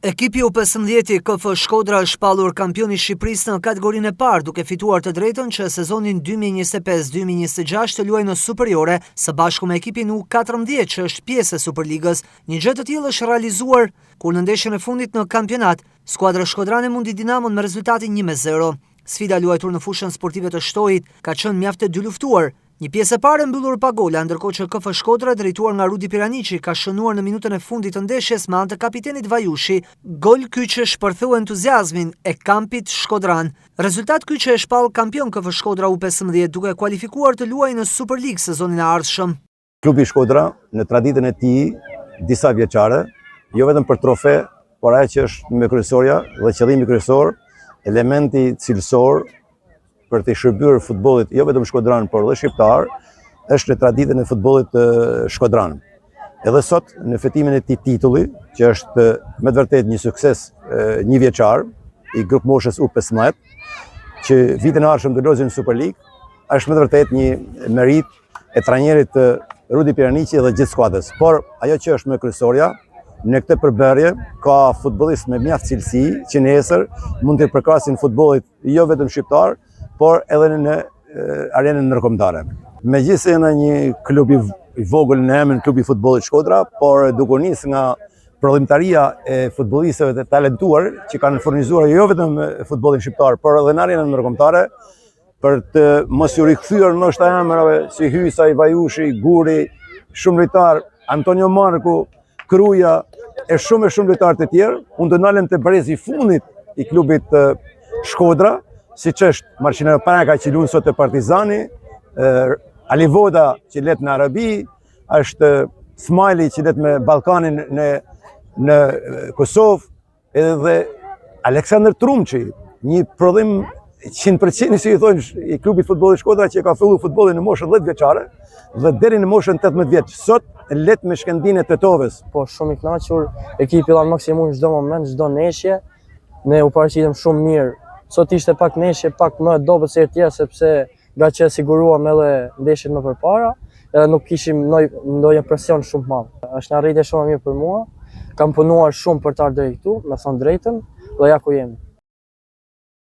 Ekipi U15 KF Shkodra është shpallur kampioni i Shqipërisë në kategorinë e parë duke fituar të drejtën që sezonin 2025-2026 të luajë në superiore së bashku me ekipin U14 që është pjesë e Superligës. Një gjë të tillë është realizuar kur në ndeshjen e fundit në kampionat, skuadra shkodrane mundi Dinamon me rezultatin 1-0. Sfida luajtur në fushën sportive të Shtojit ka qenë mjaft e dy luftuar. Një pjesë e parë mbyllur pa gola, ndërkohë që KF Shkodra drejtuar nga Rudi Piraniçi ka shënuar në minutën e fundit të ndeshjes me anë të kapitenit Vajushi, gol ky që shpërtheu entuziazmin e kampit shkodran. Rezultat ky që e shpall kampion KF Shkodra U15 duke kualifikuar të luajë në Superligë sezonin e ardhshëm. Klubi Shkodra në traditën e tij disa vjeçare, jo vetëm për trofe, por ajo që është me kryesorja dhe qëllimi kryesor, elementi cilësor për të shërbyer futbollit jo vetëm shkodran, por edhe shqiptar, është në traditën e futbollit shkodran. Edhe sot, në fetimin e këtij titulli, që është me të vërtetë një sukses një vjeçar i grup moshës U15, që vitin e ardhshëm do luajë në Superligë, është me të vërtetë një merit e trajnerit Rudi Piraniçi dhe gjithë skuadrës. Por ajo që është me kryesorja, në këtë përbërje ka futbollistë me mjaft cilësi që nesër mund të përkrasin futbollit jo vetëm shqiptar, por edhe në arenën ndërkombëtare. Megjithëse jena një klub i vogël në emrin klubi i futbollit Shkodra, por duke nisë nga prodhimtaria e futbollistëve të talentuar që kanë furnizuar jo vetëm futbollin shqiptar, por edhe në arenën ndërkombëtare, për të mos u rikthyer ndoshta emrave si Hysa, Vajushi, Guri, shumë lojtar, Antonio Marku, Kruja e shumë lojtarë të tjerë, unë do nalem te brezi i fundit i klubit Shkodra, si që është Marcinero Panaka që luan sot e Partizani, Alivoda që let në Arabi, është Smajli që let me Ballkanin në Kosovë, edhe Aleksandr Trumçi, një prodhim 100% si i thonë i klubit futbollit Shkodra që ka filluar futbollin në moshën 10 vjeçare dhe deri në moshën 18 vjeç. Sot let me shkëndinë e Tetovës. Po shumë i kënaqur, ekipi dha maksimum çdo moment, çdo neshje. Ne u paraqitëm shumë mirë. Sot ishte pak neshje, pak më dobët se tjerë sepse nga që siguruam edhe ndeshjet më përpara, edhe nuk kishim ndonjë presion shumë të madh. Është një arritje shumë e mirë për mua. Kam punuar shumë për të ardhur deri këtu, me thënë drejtën, dhe ja ku jemi.